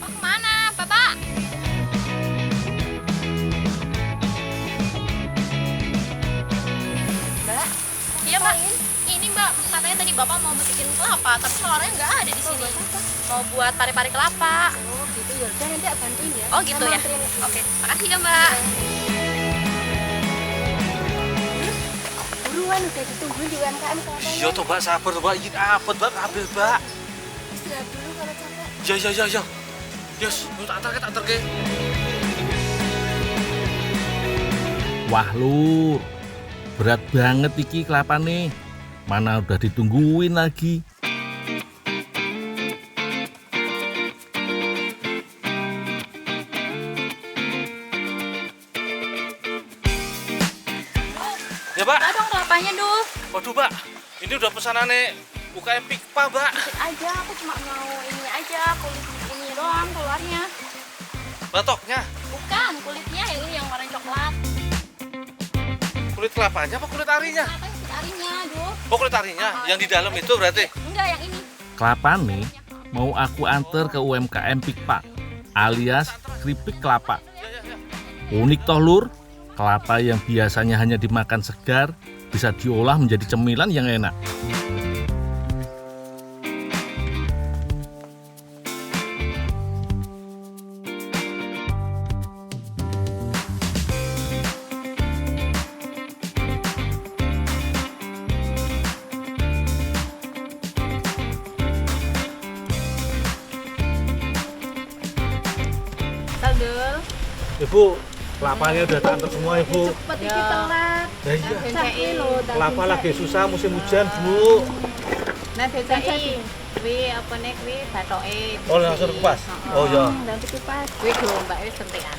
Bapak kemana, Bapak? Mbak, Iya, Mbak. Ini, Mbak, katanya tadi Bapak mau metikin kelapa, tapi telurnya nggak ada di sini. Mau buat pare-pare kelapa. oh gitu ya udah nanti aku bantuin ya. Oh, gitu Sama ya. anterin aja. Oke, makasih ya, Mbak. Buruan udah ditungguin di UMKM kelapanya. Iya tuh Mbak, sabar tuh Mbak. Ini apa Mbak? Kabel Mbak. Istirahat dulu kalau capek. Ya. Yes, tak antar ke. Wah lur, berat banget iki kelapa nih. Mana udah ditungguin lagi. Ya Pak. Ada dong kelapanya, Dul. Waduh Mbak, ini udah pesanannya UKM Pikpa Mbak. Dikit aja, aku cuma mau ini aja, kulit ini doang keluarnya. Batoknya, Bukan, kulitnya yang ini yang warna coklat. kulit kelapanya apa kulit arinya? Apa yang arinya, Dul? Oh kulit arinya, yang di dalam itu berarti. Enggak, yang ini. Kelapa nih mau aku anter ke UMKM Pikpa alias keripik kelapa. Ya. Unik toh lur, kelapa yang biasanya hanya dimakan segar bisa diolah menjadi cemilan yang enak. Dul. Ibu, kelapanya udah tak antar semua Ibu. Cepet iki telat. Ya iya, Capek loh tadi. kelapa lagi susah musim hujan Bu. Nah, dicai kuwi apa nih kuwi bathoke. Oh langsung kupas. Oh ya. Nanti kupas. Kuwi gelombake wis sentikan.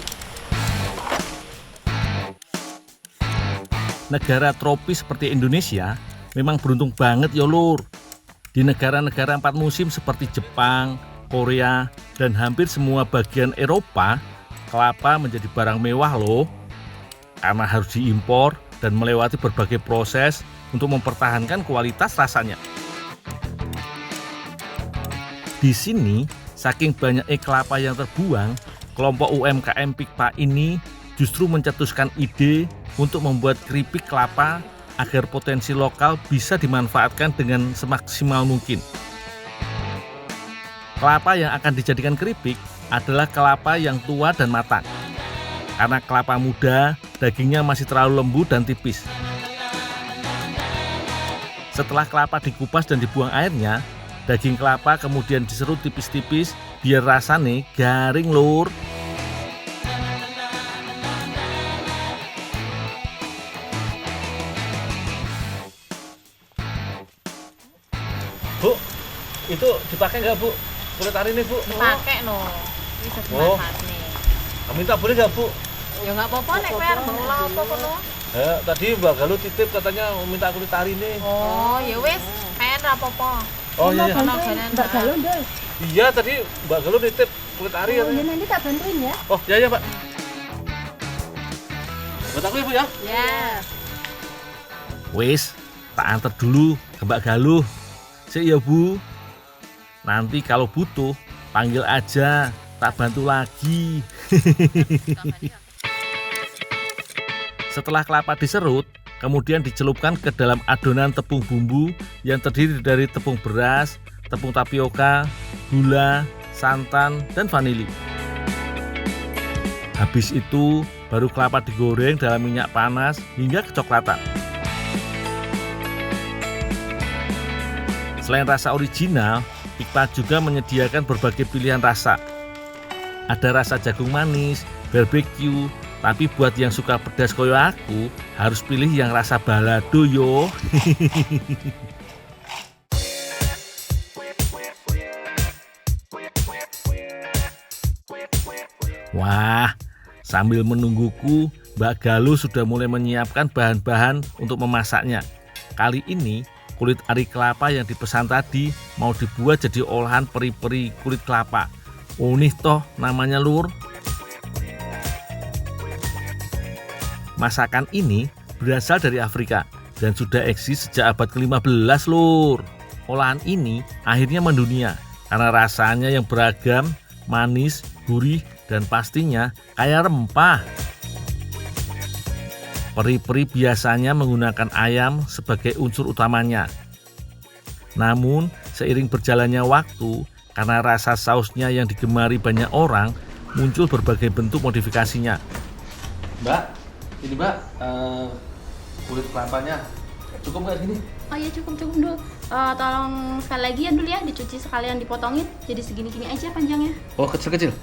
Negara tropis seperti Indonesia memang beruntung banget ya lur. Di negara-negara 4 musim seperti Jepang, Korea, dan hampir semua bagian Eropa, kelapa menjadi barang mewah loh. Karena harus diimpor dan melewati berbagai proses untuk mempertahankan kualitas rasanya. Di sini, saking banyaknya kelapa yang terbuang, kelompok UMKM Pikpa ini justru mencetuskan ide untuk membuat keripik kelapa agar potensi lokal bisa dimanfaatkan dengan semaksimal mungkin. Kelapa yang akan dijadikan keripik adalah kelapa yang tua dan matang. Karena kelapa muda, dagingnya masih terlalu lembut dan tipis. Setelah kelapa dikupas dan dibuang airnya, daging kelapa kemudian diserut tipis-tipis biar rasanya garing lur. Bu, itu dipakai nggak Bu? Kulit ari ini Bu? Pakai no. Iki Oh. sebenarnya. Minta boleh nggak Bu? Ya enggak apa-apa nek kowe arep ngolah apa kono. Tadi Mbak Galuh titip katanya mau minta kulit ari nih. Oh, ya wis, pen ra apa-apa. Oh iya. Ono Bantuin jalan Mbak Galon dul. Iya tadi Mbak Galuh nitip kulit ari Oh katanya. ya nanti tak bantuin ya. Oh ya Pak. Buat aku ya Bu ya. Ya. Wis, tak antar dulu ke Mbak Galuh. Sik ya Bu. Nanti kalau butuh, panggil aja, tak bantu lagi. Setelah kelapa diserut, kemudian dicelupkan ke dalam adonan tepung bumbu yang terdiri dari tepung beras, tepung tapioka, gula, santan, dan vanili. Habis itu, baru kelapa digoreng dalam minyak panas hingga kecoklatan. Selain rasa original, Pikpa juga menyediakan berbagai pilihan rasa. Ada rasa jagung manis, barbecue, tapi buat yang suka pedas koyo aku, harus pilih yang rasa balado yo. Wah, sambil menungguku, Mbak Galuh sudah mulai menyiapkan bahan-bahan untuk memasaknya. Kali ini, kulit ari kelapa yang dipesan tadi mau dibuat jadi olahan peri-peri kulit kelapa. Unik toh namanya lur. Masakan ini berasal dari Afrika dan sudah eksis sejak abad ke-15 lur. Olahan ini akhirnya mendunia karena rasanya yang beragam manis, gurih, dan pastinya kaya rempah. Peri-peri biasanya menggunakan ayam sebagai unsur utamanya. Namun, seiring berjalannya waktu, karena rasa sausnya yang digemari banyak orang, muncul berbagai bentuk modifikasinya. Mbak, ini Mbak, kulit kelapanya cukup nggak gini? Oh iya cukup dulu. Tolong sekali lagi ya dulu ya, dicuci sekalian dipotongin. Jadi segini-gini aja panjangnya. Oh, kecil-kecil?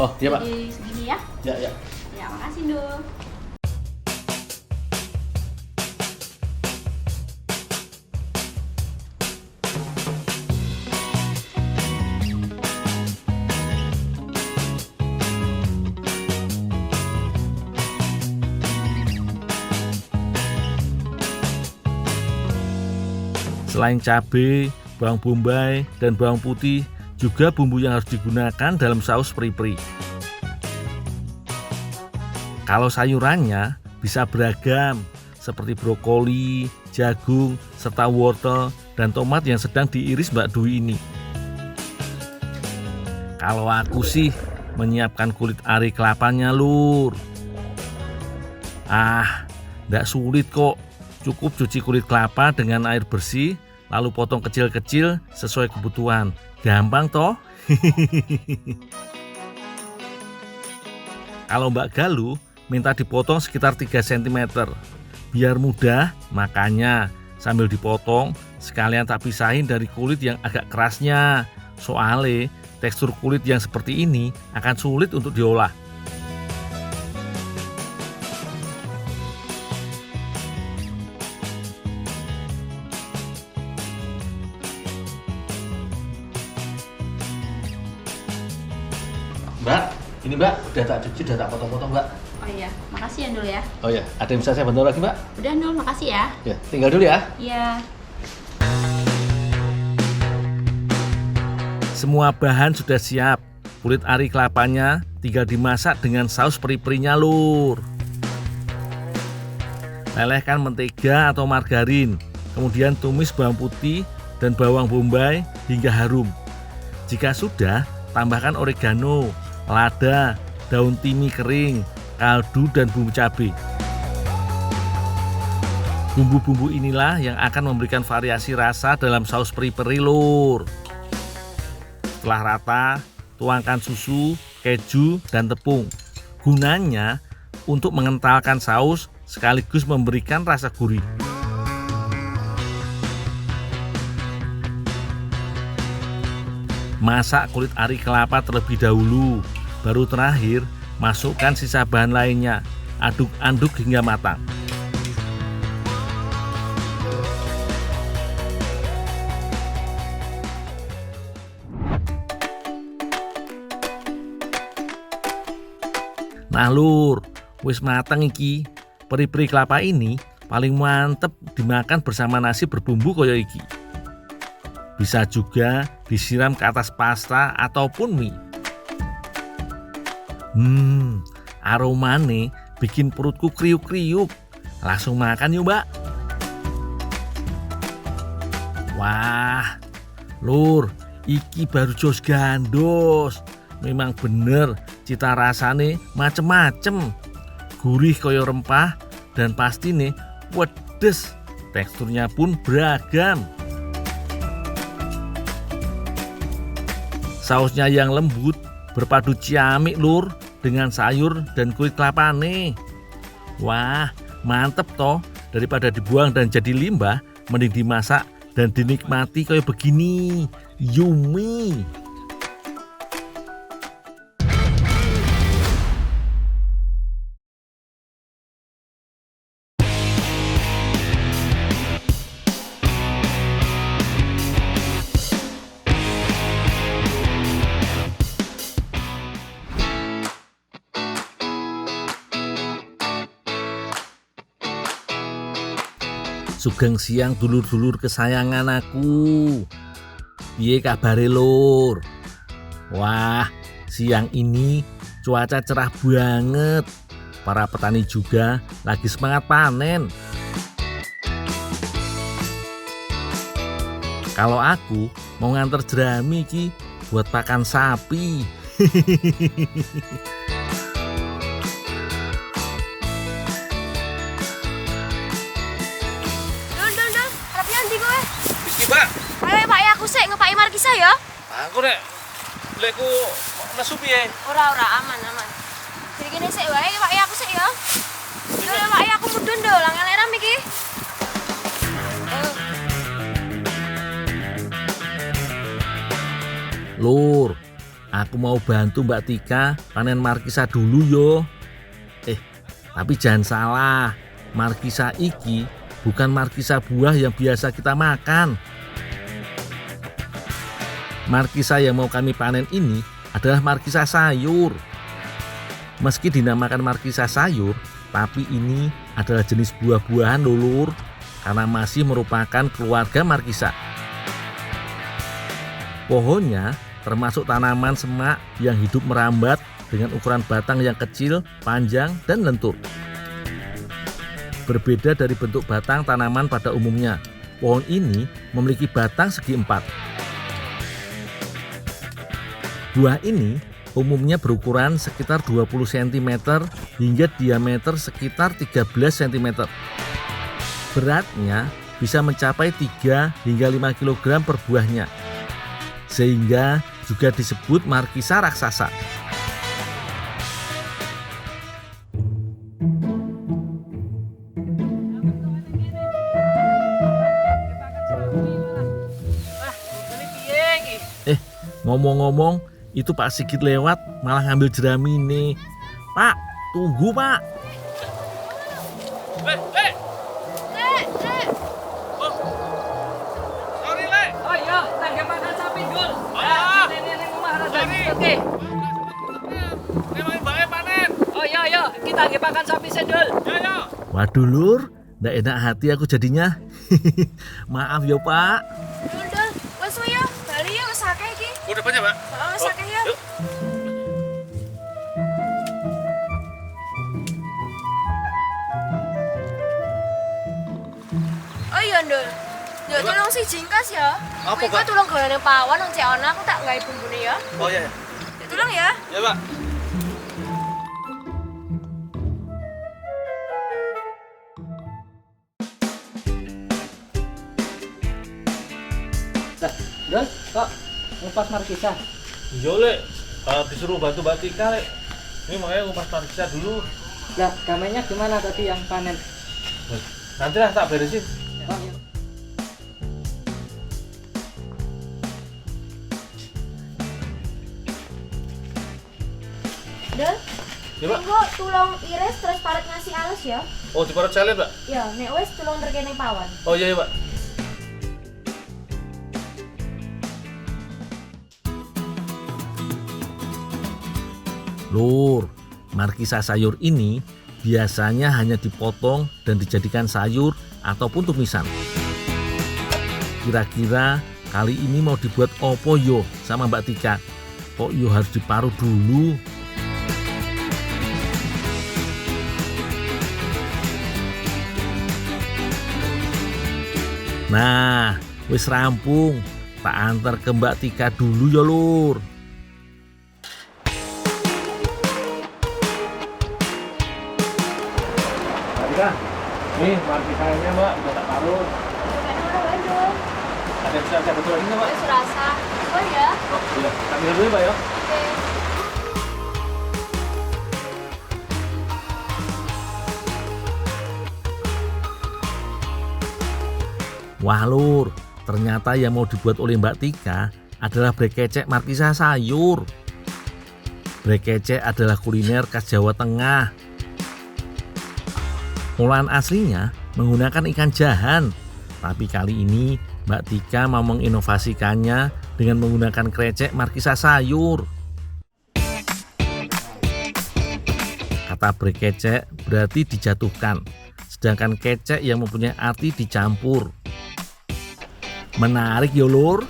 Oh, iya Pak. Jadi segini ya. Ya. Ya makasih Dul. Selain cabai, bawang bombay, dan bawang putih, juga bumbu yang harus digunakan dalam saus peri-peri. Kalau sayurannya bisa beragam, seperti brokoli, jagung, serta wortel, dan tomat yang sedang diiris Mbak Dwi ini. Kalau aku sih menyiapkan kulit ari kelapanya, Lur. Nggak sulit kok. Cukup cuci kulit kelapa dengan air bersih, lalu potong kecil-kecil sesuai kebutuhan. Gampang toh? Kalau Mbak Galuh minta dipotong sekitar 3 cm. Biar mudah, makanya sambil dipotong sekalian tak pisahin dari kulit yang agak kerasnya. Soalnya tekstur kulit yang seperti ini akan sulit untuk diolah. Mbak, ini Mbak, udah tak cuci, udah tak potong-potong Mbak. Oh iya, makasih ya Dul ya. Oh ya, ada yang bisa saya bantu lagi Mbak? Udah Dul, makasih ya. Ya, tinggal dulu ya. Iya. Semua bahan sudah siap. Kulit ari kelapanya tinggal dimasak dengan saus peri-perinya, Lur. Lelehkan mentega atau margarin, kemudian tumis bawang putih dan bawang bombay hingga harum. Jika sudah, tambahkan oregano, lada, daun timi kering, kaldu, dan bumbu cabai. Bumbu-bumbu inilah yang akan memberikan variasi rasa dalam saus peri-peri, Lur. Setelah rata, tuangkan susu, keju, dan tepung. Gunanya untuk mengentalkan saus sekaligus memberikan rasa gurih. Masak kulit ari kelapa terlebih dahulu. Baru terakhir, masukkan sisa bahan lainnya. Aduk-aduk hingga matang. Nah Lur, wis mateng iki. Peri-peri kelapa ini paling mantep dimakan bersama nasi berbumbu koyo iki. Bisa juga disiram ke atas pasta ataupun mie. Aromane bikin perutku kriuk-kriuk. Langsung makan yuk Mbak. Wah, Lur, iki baru jos gandos. Memang bener cita rasane macem-macem. Gurih koyo rempah dan pasti nih pedes. Teksturnya pun beragam. Sausnya yang lembut berpadu ciamik Lur dengan sayur dan kulit kelapa nih. Wah, mantep toh. Daripada dibuang dan jadi limbah, mending dimasak dan dinikmati kayak begini. Yummy. Sugeng siang dulur-dulur kesayangan aku. Piye kabare Lur? Wah, siang ini cuaca cerah banget. Para petani juga lagi semangat panen. Kalau aku mau nganter jerami ki buat pakan sapi. Dul, harapnya nanti gue. Iki, Pak. Ayo Pak, ya aku sih ngepaki Markisa ya. Aku nek leku nesu piye? Ora, aman. Jadi gini sih wae Pak, ya aku sih ya. Dul, Pak, ya aku mudun dul, angel-eram iki. Lur, aku mau bantu Mbak Tika panen markisa dulu yo. Tapi jangan salah, markisa iki bukan markisa buah yang biasa kita makan. Markisa yang mau kami panen ini adalah markisa sayur. Meski dinamakan markisa sayur, tapi ini adalah jenis buah-buahan loh, Lur, karena masih merupakan keluarga markisa. Pohonnya termasuk tanaman semak yang hidup merambat dengan ukuran batang yang kecil, panjang, dan lentur. Berbeda dari bentuk batang tanaman pada umumnya, pohon ini memiliki batang segi empat. Buah ini umumnya berukuran sekitar 20 cm hingga diameter sekitar 13 cm. Beratnya bisa mencapai 3 hingga 5 kg per buahnya, sehingga juga disebut markisa raksasa. Ngomong-ngomong, itu Pak Sigit lewat malah ngambil jerami nih. Pak, tunggu Pak. Le. Oh. Sorry, Le. Oh iya, tangga makan sapi Dul. Ah. Ini rumah rada. Sorry. Oke. Ini mau mbake panen. Oh iya, kita nggih makan sapi sedul. Yo. Waduh Lur, ndak enak hati aku jadinya. Maaf ya Pak. Dul, wes ya, bali ya wes akeh iki. Udah banyak, Pak. Wes akeh ya. Yuk. Oh iya, Dul. Ya tolong si jingkas ya. Apa, Kuwi Pak? tolong gaweane pawon nang cek ana aku tak gawe bumbune ya. Oh iya. Ya tolong ya. Ya, Pak. Dul, kok ngupas markisa? Iya, Le. Disuruh bantu Mbak Tika, Le. Ini makanya ngumpas markisa dulu. Lah, gamenya gimana tadi yang panen? Nanti lah tak beresin. Oh, iya. Dul, Ya, Pak. engko tulung iris terus paret ngasih alus ya. Oh, di parut salad, Pak. Ya, nek wis tulung terkene pawon. Oh iya, Pak. Lur, markisa sayur ini biasanya hanya dipotong dan dijadikan sayur ataupun tumisan. Kira-kira kali ini mau dibuat opo yo sama Mbak Tika? Kok yo harus diparut dulu? Nah, wis rampung. Tak antar ke Mbak Tika dulu ya Lur. Mbak Tika, nih markisanya, Mbak. Udah tak parut. Ada yang bisa betul lagi nggak, Mbak? Wis rasa. Oh ya. Oh, iya. Kami dulu ya, Pak, ya. Oke. Wah Lur, ternyata yang mau dibuat oleh Mbak Tika adalah brekecek markisa sayur. Brekecek adalah kuliner khas Jawa Tengah. Olahan aslinya menggunakan ikan jahan, tapi kali ini Mbak Tika mau menginovasikannya dengan menggunakan krecek markisa sayur. Kata brekecek berarti dijatuhkan, sedangkan kecek yang mempunyai arti dicampur. Menarik ya Lur.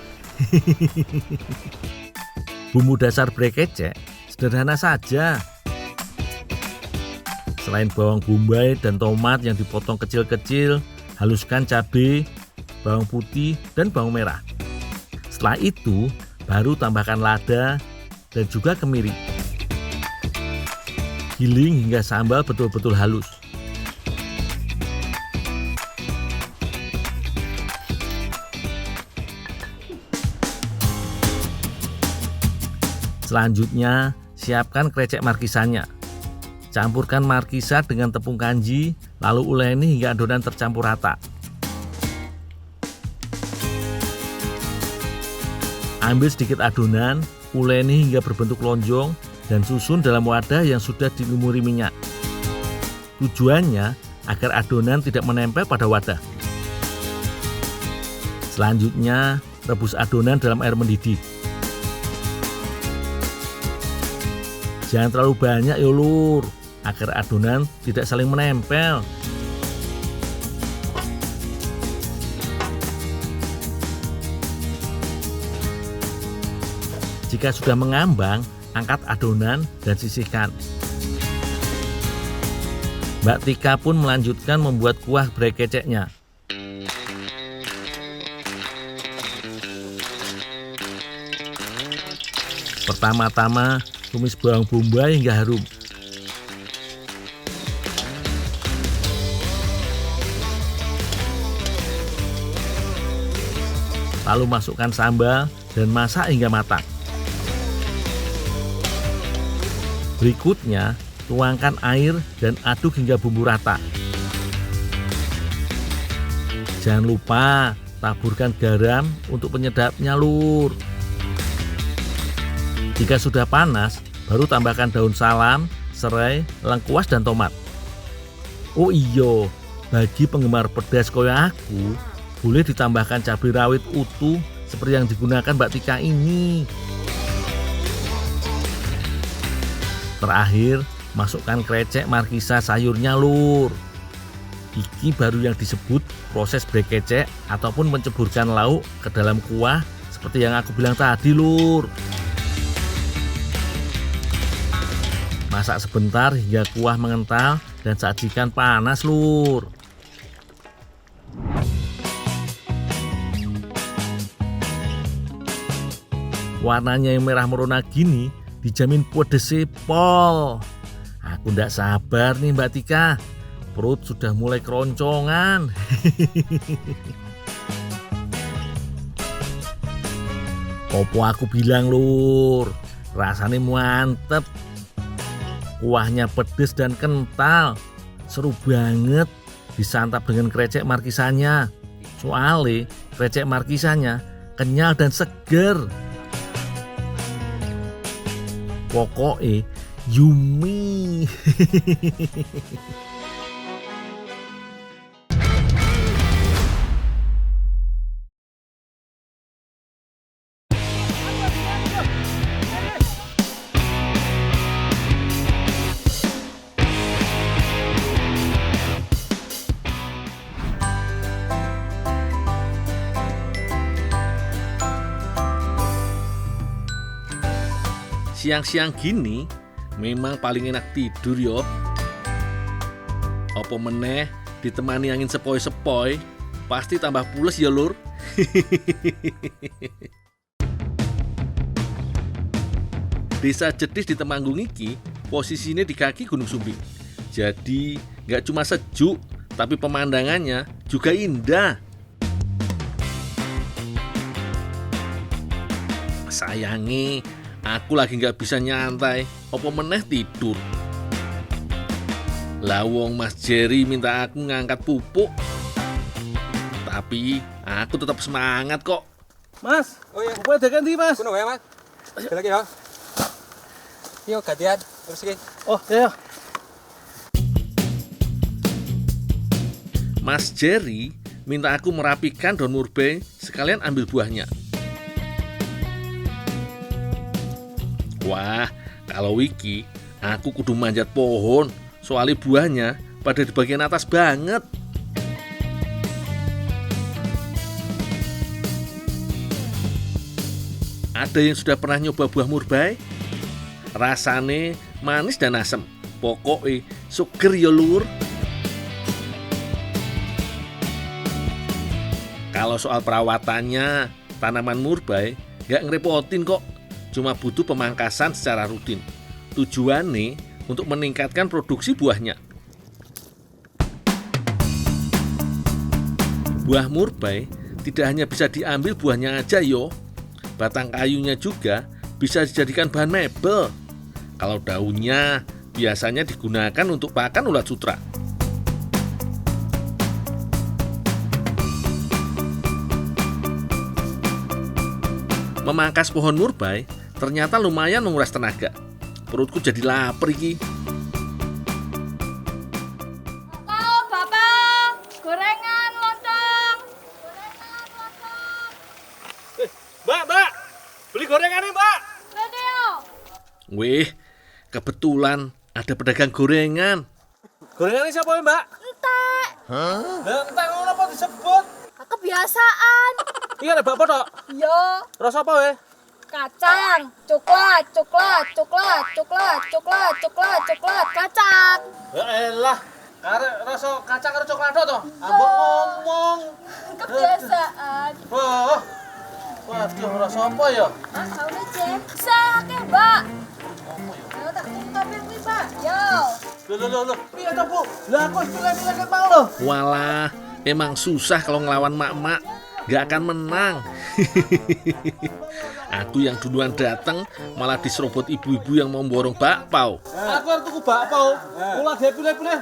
Bumbu dasar brekecek sederhana saja. Selain bawang bombay dan tomat yang dipotong kecil-kecil, haluskan cabai, bawang putih, dan bawang merah. Setelah itu, baru tambahkan lada, dan juga kemiri. Giling hingga sambal betul-betul halus. Selanjutnya, siapkan krecek markisannya. Campurkan markisa dengan tepung kanji, lalu uleni hingga adonan tercampur rata. Ambil sedikit adonan, uleni hingga berbentuk lonjong, dan susun dalam wadah yang sudah dilumuri minyak. Tujuannya agar adonan tidak menempel pada wadah. Selanjutnya, rebus adonan dalam air mendidih. Jangan terlalu banyak ya lur, agar adonan tidak saling menempel. Jika sudah mengambang, angkat adonan dan sisihkan. Mbak Tika pun melanjutkan membuat kuah brekeceknya. Pertama-tama, tumis bawang bombay hingga harum. Lalu masukkan sambal dan masak hingga matang. Berikutnya, tuangkan air dan aduk hingga bumbu rata. Jangan lupa taburkan garam untuk penyedapnya lur. Jika sudah panas, baru tambahkan daun salam, serai, lengkuas, dan tomat. Oh iya, bagi penggemar pedas koyo aku, boleh ditambahkan cabai rawit utuh seperti yang digunakan Mbak Tika ini. Terakhir, masukkan krecek markisa sayurnya lur. Iki baru yang disebut proses brekecek ataupun menceburkan lauk ke dalam kuah seperti yang aku bilang tadi lur. Masak sebentar hingga kuah mengental dan sajikan panas lur. Warnanya yang merah merona gini dijamin pedes pol. Aku ndak sabar nih Mbak Tika. Perut sudah mulai keroncongan. Opo aku bilang lur, rasanya mantep. Kuahnya pedes dan kental. Seru banget disantap dengan krecek markisanya. Soalnya krecek markisanya kenyal dan seger. Pokoknya yummy. Siang-siang gini memang paling enak tidur yo. Apa meneh ditemani angin sepoi-sepoi, pasti tambah pules ya lur. Desa Jedis di Temanggung iki posisinya di kaki Gunung Sumbing. Jadi nggak cuma sejuk, tapi pemandangannya juga indah. Sayangi aku lagi nggak bisa nyantai, opo meneh tidur. Lawong Mas Jerry minta aku ngangkat pupuk, tapi aku tetap semangat kok. Mas, Oh iya, pupuknya udah ganti mas. kuno ya mas. Ada lagi ya. Yuk gantian, terus lagi. Oh ya. Mas Jerry minta aku merapikan daun murbei sekalian ambil buahnya. Wah, kalau Wiki, aku kudu manjat pohon, soalnya buahnya pada di bagian atas banget. Ada yang sudah pernah nyoba buah murbei? Rasane manis dan asem. Pokoknya seger ya lur. Kalau soal perawatannya, tanaman murbei gak ngerepotin kok. cuma butuh pemangkasan secara rutin. Tujuannya untuk meningkatkan produksi buahnya. Buah murbei tidak hanya bisa diambil buahnya aja yo, batang kayunya juga bisa dijadikan bahan mebel. Kalau daunnya biasanya digunakan untuk pakan ulat sutra. Memangkas pohon murbei ternyata lumayan menguras tenaga. Perutku jadi lapar iki. Oh, Bapak, gorengan lontong. Mbak, beli gorengannya, Mbak. Leo. Wih, kebetulan ada pedagang gorengan. Gorengannya siapa ya, Mbak? Entek, Lah, entah ngono apa disebut. kebiasaan. Iya, ada bapak tok. Yo, Rasa apa ya? kacang, coklat, kacang. Ya elah, rasa kacang karo coklat toh. Ambok ngomong. Kebiasaan. Oh. Waduh, rasa apa ya? Udah cek. Sakit, Mbak. Yo, tak kopi kuwi, Mbak. Yo. Loh. Piye to, Bu? Lah aku pilih-pilih ket mau lho. Walah, emang susah kalau ngelawan mak-mak. Gak akan menang. Aku yang duluan datang malah diserobot ibu-ibu yang mau borong bakpao. Aku arep tuku bakpao. Kula ge pilih-pilih.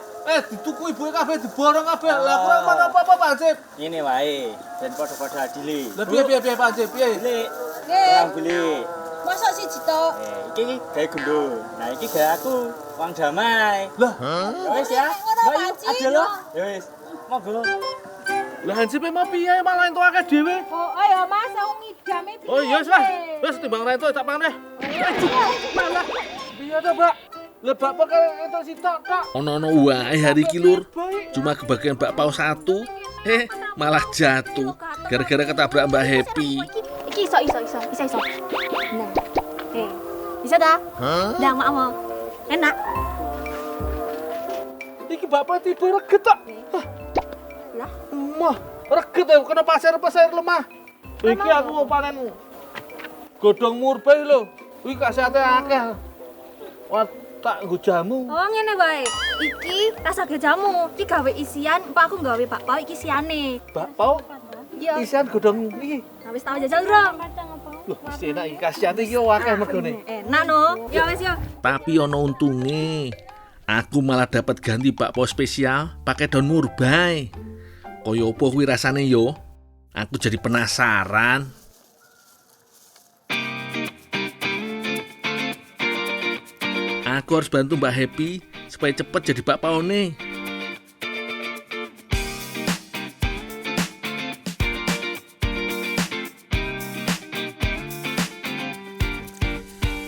Dituku ibuke kabeh diborong kabeh. Lah kurang mana apa-apa, Pak Hansip. Ini wae, dan podo-podo adili. Lah piye Pak Hansip? Piye? Beli, Nggih. orang beli. Masa siji tok? Iki gawe gundu. Nah, iki gawe aku uang damai. Lah, Ya wis ya. Mbak yuk, aja lo. Ya wis. Monggo. lah Hansip mau piye malah entuk akeh dhewe? Oh, ayo Mas, aku ngidame piye? Oh iya wis lah. Wis timbang rento tak pangan deh. Malah. Piye to, Mbak? Lah bakpao kaya entuk sitok tok. Ono-ono wae hari iki lur. Cuma kebagian bakpao satu, malah jatuh gara-gara ketabrak Mbak Happy. Iki iso. Nah. Bisa dah? Dah mau. Enak. Iki bakpao tiba reget tok. Lah, Mah, reget ya kena pasir lemah. Iki aku mau panen godhong murbei lho. Kuwi kasihate akeh. Wah, tak nggo jamu. oh ngene wae. Iki rasa jamu. Iki gawe isian, Pak aku gawe bakpao iki isiane. Bakpao Iya. isian godhong iki. Wis tau jajal urung? Loh, wis enak iki kasihate iki akeh mergone. Enak no. Ya wis yo. Tapi ono untunge. Aku malah dapat ganti bakpao spesial pakai daun murbei. Koyo opo kuwi rasane yo? Aku jadi penasaran. Aku harus bantu Mbak Happy supaya cepet jadi bakpao nih.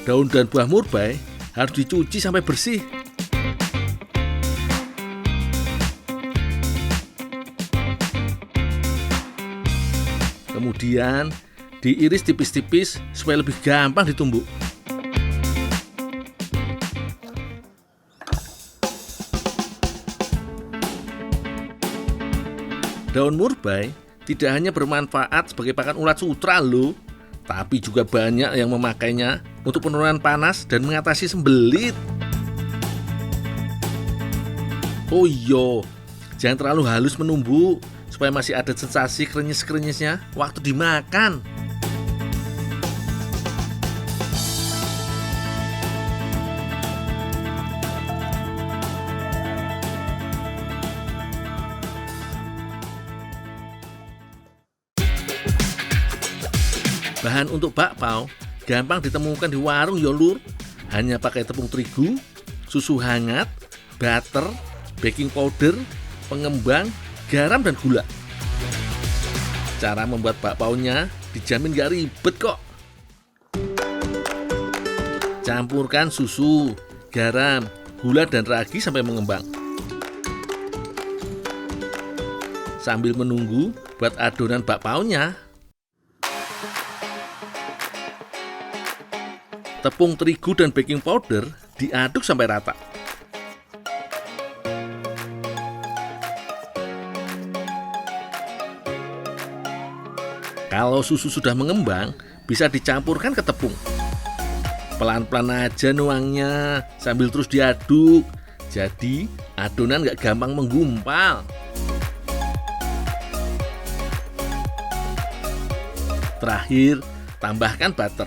Daun dan buah murbei harus dicuci sampai bersih. Kemudian diiris tipis-tipis supaya lebih gampang ditumbuk. Daun murbei tidak hanya bermanfaat sebagai pakan ulat sutra loh, tapi juga banyak yang memakainya untuk penurunan panas dan mengatasi sembelit. Oh iya, jangan terlalu halus menumbuk supaya masih ada sensasi krenyes-krenyesnya waktu dimakan. Bahan untuk bakpao gampang ditemukan di warung ya lur. Hanya pakai tepung terigu, susu hangat, butter, baking powder, pengembang, garam dan gula. Cara membuat bakpaonya dijamin gak ribet kok. Campurkan susu, garam, gula dan ragi sampai mengembang. Sambil menunggu, buat adonan bakpaonya. Tepung terigu dan baking powder diaduk sampai rata. Kalau susu sudah mengembang, bisa dicampurkan ke tepung. Pelan-pelan aja nuangnya, sambil terus diaduk. Jadi adonan nggak gampang menggumpal. Terakhir, tambahkan butter.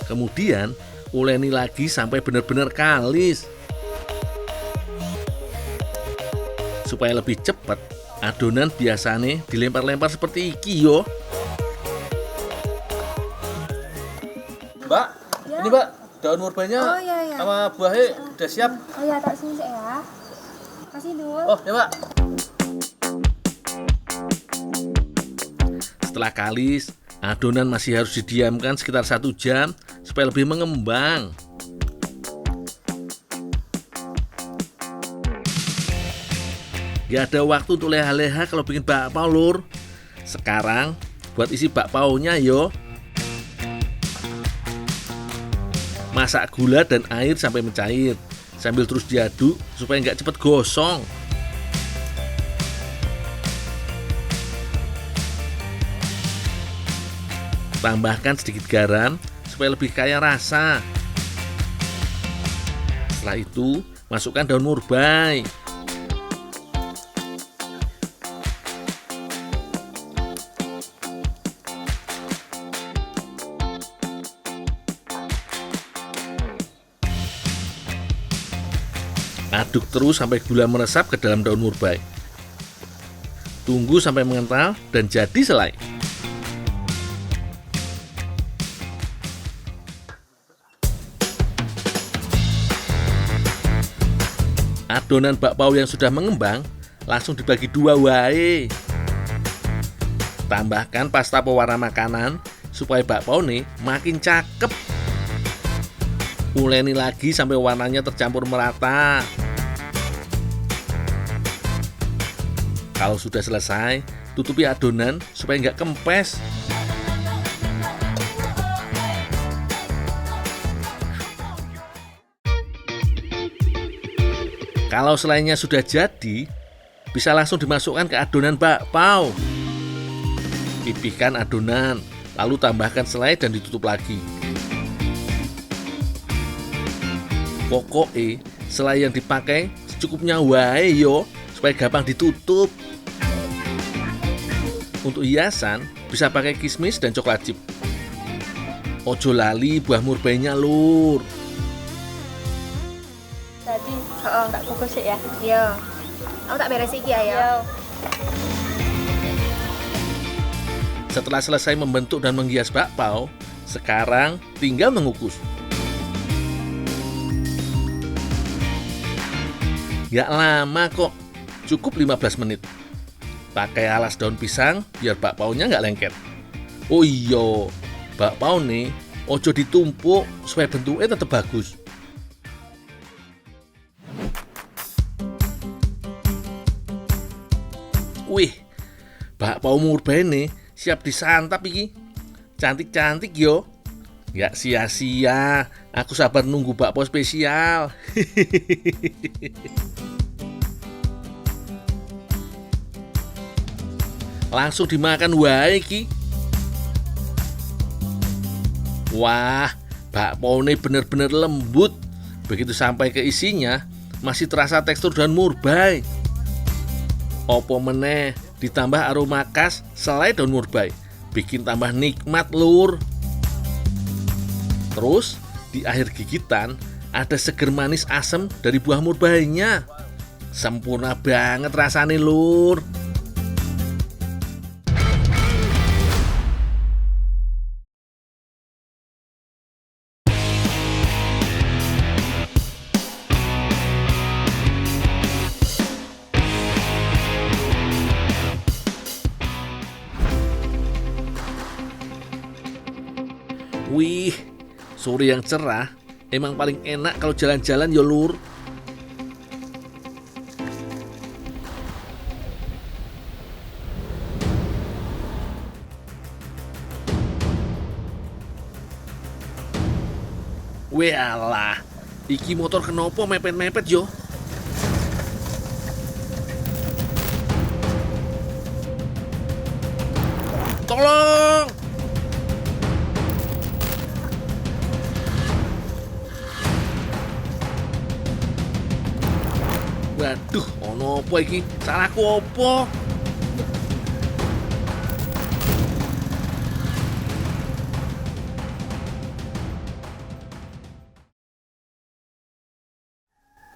Kemudian uleni lagi sampai benar-benar kalis. Supaya lebih cepat, adonan biasanya dilempar-lempar seperti iki yo. Mbak, ini Mbak, daun murbainya iya. sama buahnya udah siap. Oh iya, tak sini ya. Kasih dulu. Oh ya Mbak. Setelah kalis, adonan masih harus didiamkan sekitar 1 jam supaya lebih mengembang. Gak ada waktu untuk leha-leha kalau bikin bakpao lur. Sekarang buat isi bakpaonya yo. Masak gula dan air sampai mencair, sambil terus diaduk supaya nggak cepet gosong. Tambahkan sedikit garam supaya lebih kaya rasa. Setelah itu, masukkan daun murbai. Aduk terus sampai gula meresap ke dalam daun murbai. Tunggu sampai mengental dan jadi selai. Adonan bakpao yang sudah mengembang langsung dibagi 2 wae. Tambahkan pasta pewarna makanan supaya bakpao nih makin cakep. Uleni lagi sampai warnanya tercampur merata. Kalau sudah selesai, tutupi adonan supaya nggak kempes. Kalau selainya sudah jadi, bisa langsung dimasukkan ke adonan bakpao. Pipihkan adonan, lalu tambahkan selai dan ditutup lagi. Pokoknya selai yang dipakai secukupnya wae yo, supaya gampang ditutup. Untuk hiasan bisa pakai kismis dan coklat chip. Ojo lali buah murbainya lur. Tadi, tak kukus ya. Iya. Aku tak beres iki ya. Setelah selesai membentuk dan menghias bakpao, sekarang tinggal mengukus. Gak lama kok, cukup 15 menit. Pakai alas daun pisang biar bakpaonya nggak lengket. Oh iya, bakpao nih ojo ditumpuk supaya bentuknya tetap bagus. Wih, bakpao murbai nih siap disantap iki. Cantik-cantik yo. Nggak sia-sia, aku sabar nunggu bakpao spesial. Langsung dimakan wae iki. Wah, bakpao ini bener-bener lembut. Begitu sampai ke isinya, masih terasa tekstur daun murbai. Opo meneh ditambah aroma khas selai daun murbai, bikin tambah nikmat lur. Terus di akhir gigitan ada seger manis asem dari buah murbainya. Sempurna banget rasanya lur. Wih, sore yang cerah emang paling enak kalau jalan-jalan ya lur. Walah, iki motor kenopo mepet-mepet yo. Tolong! Waduh, ono apa iki? Salahku apa?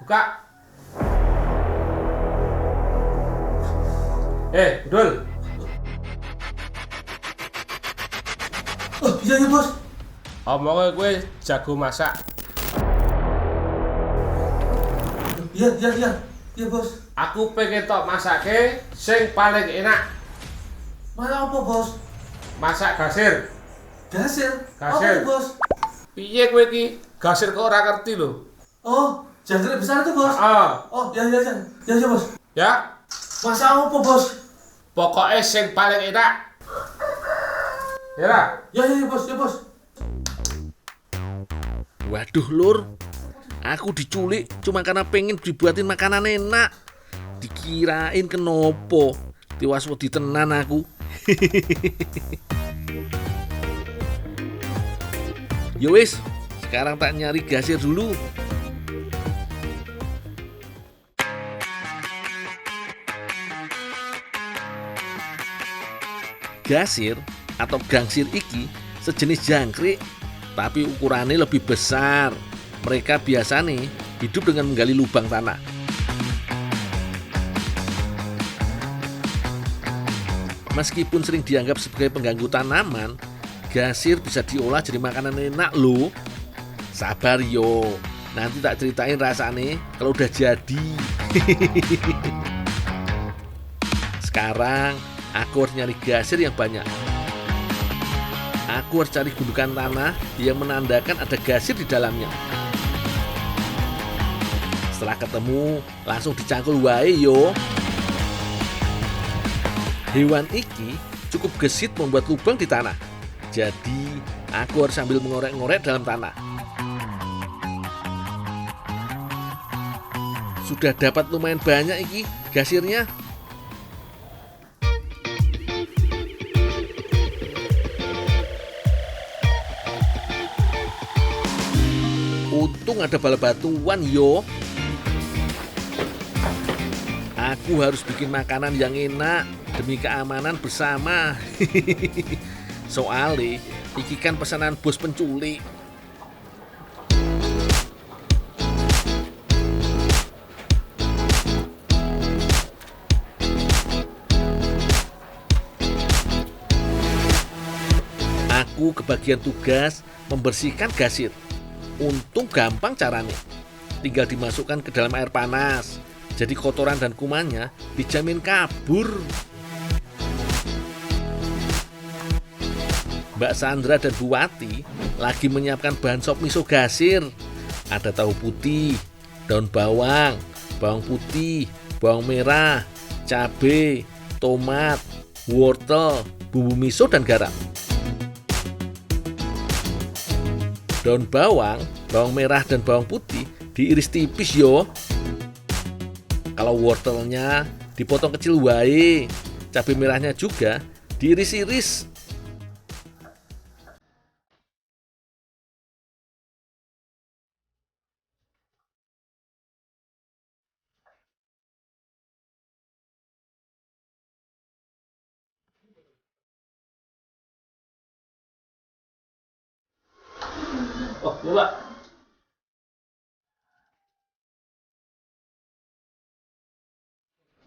Buka. Dul. Oh, iya ya, Bos. Omongnya gue jago masak. Iya, Bos. Aku pengen tok masake sing paling enak. Mana apa, Bos? Masak gasir. Gasir. Gasir. Apa, Bos? Piye kowe iki? Gasir kok ora ngerti lho. Oh, jangkrik besar itu, Bos. Oh, ya, Bos. Ya. Masak apa, Bos? Pokoknya sing paling enak. Ya. Ya, Bos. Waduh, Lur. Aku diculik cuma karena pengen dibuatin makanan enak. Dikirain kenopo. Tiwas wedi tenan aku. Yo wis, sekarang tak nyari gasir dulu. Gasir atau gangsir iki sejenis jangkrik, tapi ukurannya lebih besar. Mereka biasanya hidup dengan menggali lubang tanah. Meskipun sering dianggap sebagai pengganggu tanaman, gasir bisa diolah jadi makanan enak loh. Sabar yo, nanti tak ceritain rasanya kalau udah jadi. Sekarang aku harus nyari gasir yang banyak. Aku harus cari gundukan tanah yang menandakan ada gasir di dalamnya. Setelah ketemu, langsung dicangkul wae yo. Hewan iki cukup gesit membuat lubang di tanah. Jadi, aku harus sambil mengorek-ngorek dalam tanah. Sudah dapat lumayan banyak iki gasirnya. Untung ada bala batuan yo. Aku harus bikin makanan yang enak demi keamanan bersama. Soalnya iki kan pesanan bos penculik. Aku kebagian tugas membersihkan gasir. Untung gampang caranya. Tinggal dimasukkan ke dalam air panas. Jadi kotoran dan kumannya dijamin kabur. Mbak Sandra dan Bu Wati lagi menyiapkan bahan sop miso gasir. Ada tahu putih, daun bawang, bawang putih, bawang merah, cabai, tomat, wortel, bumbu miso dan garam. Daun bawang, bawang merah dan bawang putih diiris tipis yo. Kalau wortelnya dipotong kecil wae, cabai merahnya juga diiris-iris. Oh, iya, Pak.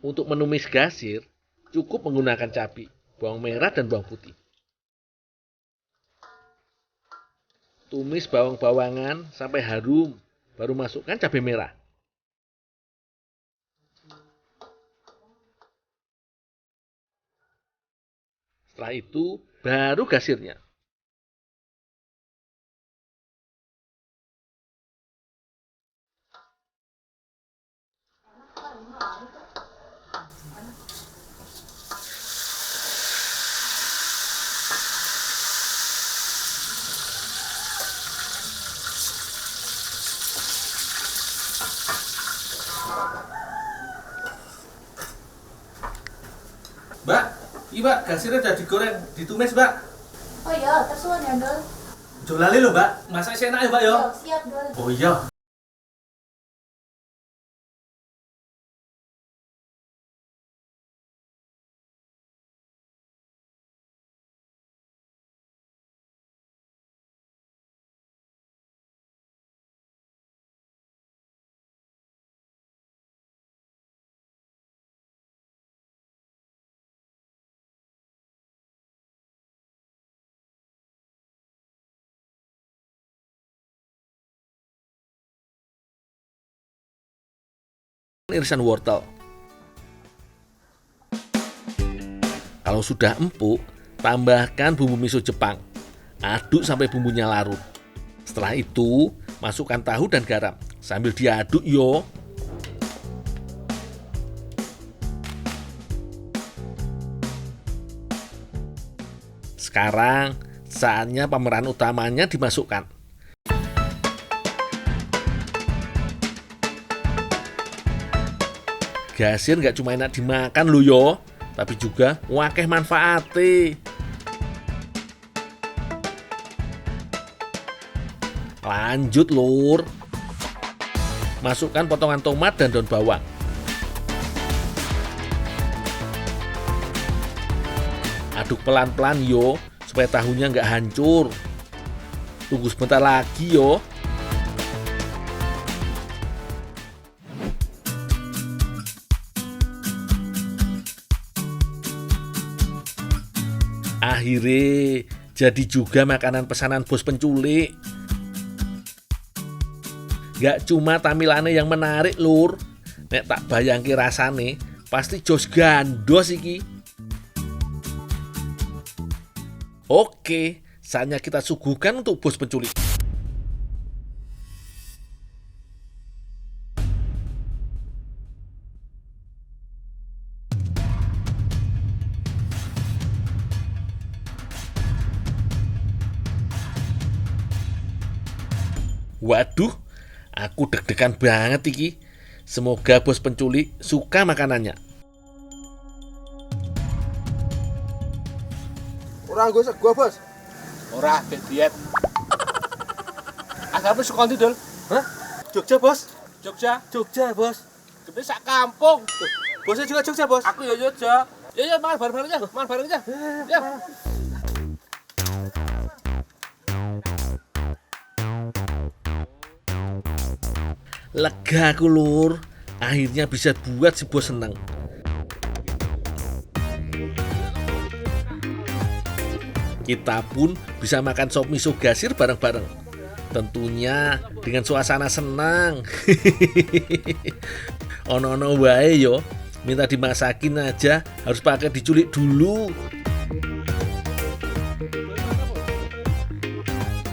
Untuk menumis gasir, cukup menggunakan cabai, bawang merah dan bawang putih. Tumis bawang-bawangan sampai harum, baru masukkan cabai merah. Setelah itu, baru gasirnya. Mbak, iya, Mbak, gasirnya udah digoreng, ditumis, Mbak. Oh iya, tersuan ya, Dol. Ojo lali lho, Mbak. Masak enak ya, Mbak, yo. Siap, Dol. Oh iya. irisan wortel. Kalau sudah empuk, tambahkan bumbu miso Jepang. Aduk sampai bumbunya larut. Setelah itu, masukkan tahu dan garam. Sambil diaduk yo. Sekarang, saatnya pemeran utamanya dimasukkan. Gasir nggak cuma enak dimakan lo yo, tapi juga wakeh manfaate. Lanjut lur. Masukkan potongan tomat dan daun bawang. Aduk pelan-pelan yo, supaya tahunya nggak hancur. Tunggu sebentar lagi yo. Akhirnya jadi juga makanan pesanan bos penculik. Gak cuma tampilannya yang menarik lur, nek tak bayangke rasane pasti jos gandos iki. Oke, saatnya kita suguhkan untuk bos penculik. Waduh, aku deg-degan banget iki. Semoga bos penculik suka makanannya. Ora nggo sego, Bos. Ora diet. Asape saka ndi, Dul? Hah? Jogja, Bos. Jogja. Jogja, Bos. Gede sak kampung. Bosnya juga Jogja, Bos. Aku ya Jogja. Ya makan bareng-bareng aja, makan bareng aja. Ya. Lega aku lur, akhirnya bisa buat si bos seneng. Kita pun bisa makan sop miso gasir bareng-bareng. Tentunya dengan suasana senang. Ono-ono wae yo, minta dimasakin aja harus pakai diculik dulu.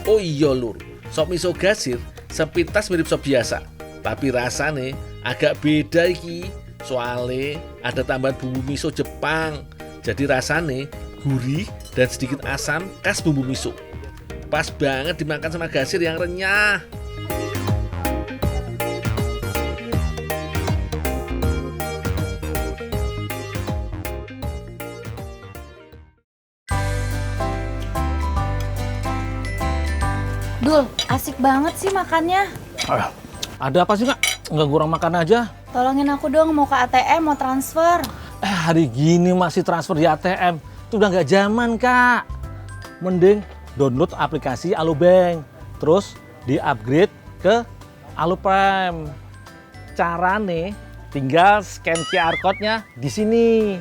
Oh iya lur, sop miso gasir sepintas mirip sop biasa. Tapi rasanya agak beda iki. Soalnya ada tambahan bumbu miso Jepang. Jadi rasanya gurih dan sedikit asam khas bumbu miso. Pas banget dimakan sama gasir yang renyah. Dul, asik banget sih makannya. Ada apa sih, Kak? Nggak kurang makan aja. Tolongin aku dong, mau ke ATM, mau transfer. Hari gini masih transfer di ATM. Itu udah nggak zaman, Kak. Mending download aplikasi Alobank. Terus di-upgrade ke Aloprime. Carane tinggal scan QR code-nya di sini.